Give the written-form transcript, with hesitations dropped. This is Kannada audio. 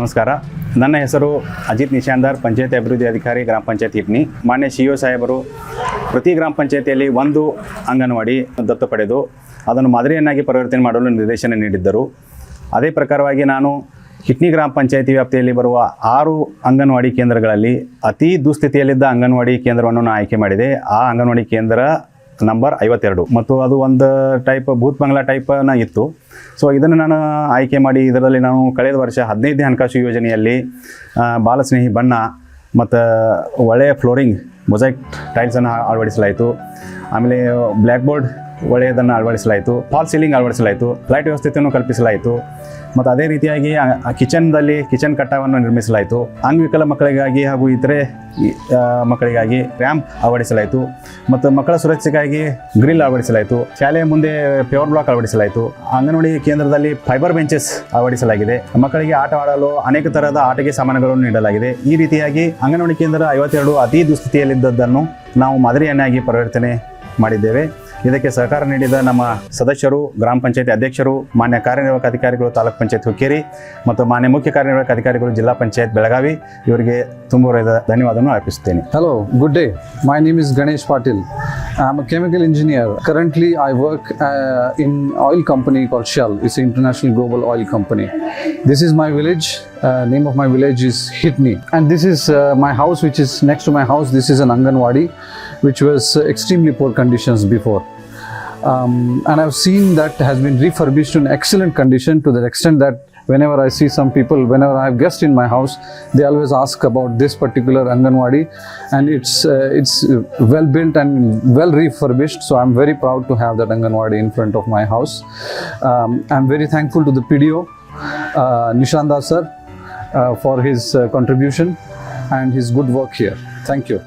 ನಮಸ್ಕಾರ. ನನ್ನ ಹೆಸರು ಅಜಿತ್ ನಿಶಾಂದಾರ್, ಪಂಚಾಯತಿ ಅಭಿವೃದ್ಧಿ ಅಧಿಕಾರಿ, ಗ್ರಾಮ ಪಂಚಾಯತ್ ಹಿಟ್ನಿ. ಮಾನ್ಯ CEO ಸಾಹೇಬರು ಪ್ರತಿ ಗ್ರಾಮ ಪಂಚಾಯತಿಯಲ್ಲಿ ಒಂದು ಅಂಗನವಾಡಿ ದತ್ತು ಪಡೆದು ಅದನ್ನು ಮಾದರಿಯನ್ನಾಗಿ ಪರಿವರ್ತನೆ ಮಾಡಲು ನಿರ್ದೇಶನ ನೀಡಿದ್ದರು. ಅದೇ ಪ್ರಕಾರವಾಗಿ ನಾನು ಹಿಟ್ನಿ ಗ್ರಾಮ ಪಂಚಾಯತಿ ವ್ಯಾಪ್ತಿಯಲ್ಲಿ ಬರುವ 6 ಅಂಗನವಾಡಿ ಕೇಂದ್ರಗಳಲ್ಲಿ ಅತಿ ದುಸ್ಥಿತಿಯಲ್ಲಿದ್ದ ಅಂಗನವಾಡಿ ಕೇಂದ್ರವನ್ನು ನಾನು ಆಯ್ಕೆ ಮಾಡಿದೆ. ಆ ಅಂಗನವಾಡಿ ಕೇಂದ್ರ ನಂಬರ್ 52 ಮತ್ತು ಅದು ಒಂದು ಟೈಪ್ ಭೂತ್ ಬಂಗ್ಲಾ ಟೈಪ್ನ ಇತ್ತು. ಸೊ ಇದನ್ನು ನಾನು ಆಯ್ಕೆ ಮಾಡಿ ಇದರಲ್ಲಿ ನಾನು ಕಳೆದ ವರ್ಷ 15ನೇ ಹಣಕಾಸು ಯೋಜನೆಯಲ್ಲಿ ಬಾಲಸ್ನೇಹಿ ಬಣ್ಣ ಮತ್ತು ಒಳ್ಳೆಯ ಫ್ಲೋರಿಂಗ್ ಮೊಸೈಕ್ ಟೈಲ್ಸನ್ನು ಅಳವಡಿಸಲಾಯಿತು. ಆಮೇಲೆ ಬ್ಲ್ಯಾಕ್ ಬೋರ್ಡ್ ಒಳ್ಳೆಯದನ್ನು ಅಳವಡಿಸಲಾಯಿತು. ಫಾಲ್ ಸೀಲಿಂಗ್ ಅಳವಡಿಸಲಾಯಿತು. ಲೈಟ್ ವ್ಯವಸ್ಥೆಯನ್ನು ಕಲ್ಪಿಸಲಾಯಿತು. ಮತ್ತು ಅದೇ ರೀತಿಯಾಗಿ ಕಿಚನ್ ಕಟ್ಟವನ್ನು ನಿರ್ಮಿಸಲಾಯಿತು. ಅಂಗವಿಕಲ ಮಕ್ಕಳಿಗಾಗಿ ಹಾಗೂ ಇತರೆ ಮಕ್ಕಳಿಗಾಗಿ ರ್ಯಾಂಪ್ ಅಳವಡಿಸಲಾಯಿತು. ಮತ್ತು ಮಕ್ಕಳ ಸುರಕ್ಷತೆಗಾಗಿ ಗ್ರಿಲ್ ಅಳವಡಿಸಲಾಯಿತು. ಶಾಲೆಯ ಮುಂದೆ ಪ್ಯೂರ್ ಬ್ಲಾಕ್ ಅಳವಡಿಸಲಾಯಿತು. ಅಂಗನವಾಡಿ ಕೇಂದ್ರದಲ್ಲಿ ಫೈಬರ್ ಬೆಂಚಸ್ ಅಳವಡಿಸಲಾಗಿದೆ. ಮಕ್ಕಳಿಗೆ ಆಟ ಆಡಲು ಅನೇಕ ತರಹದ ಆಟಿಕೆ ಸಾಮಾನುಗಳನ್ನು ನೀಡಲಾಗಿದೆ. ಈ ರೀತಿಯಾಗಿ ಅಂಗನವಾಡಿ ಕೇಂದ್ರ 52 ಅತಿ ದುಸ್ಥಿತಿಯಲ್ಲಿದ್ದದ್ದನ್ನು ನಾವು ಮಾದರಿಯನ್ನಾಗಿ ಪರಿವರ್ತನೆ ಮಾಡಿದ್ದೇವೆ. ಇದಕ್ಕೆ ಸಹಕಾರ ನೀಡಿದ ನಮ್ಮ ಸದಸ್ಯರು, ಗ್ರಾಮ ಪಂಚಾಯತಿ ಅಧ್ಯಕ್ಷರು, ಮಾನ್ಯ ಕಾರ್ಯನಿರ್ವಾಹಕ ಅಧಿಕಾರಿಗಳು ತಾಲೂಕ್ ಪಂಚಾಯತ್ ಹುಕ್ಕೇರಿ ಮತ್ತು ಮಾನ್ಯ ಮುಖ್ಯ ಕಾರ್ಯನಿರ್ವಾಹಕ ಅಧಿಕಾರಿಗಳು ಜಿಲ್ಲಾ ಪಂಚಾಯತ್ ಬೆಳಗಾವಿ, ಇವರಿಗೆ ತುಂಬ ಧನ್ಯವಾದವನ್ನು ಅರ್ಪಿಸುತ್ತೇನೆ. Hello, good day. My name is Ganesh Patil. I am a chemical engineer. Currently, I work in oil company called Shell. It's an international global oil company. This is my village. Name of my village is Hitni. And this is my house, which is next to my house. This is an Anganwadi, which was extremely poor conditions before. And I've seen that has been refurbished in excellent condition, to the extent that whenever I see some people, whenever I have guests in my house, they always ask about this particular Anganwadi, and it's well built and well refurbished. So I'm very proud to have that Anganwadi in front of my house. I'm very thankful to the PDO, Nishanda sir, for his contribution and his good work here. Thank you.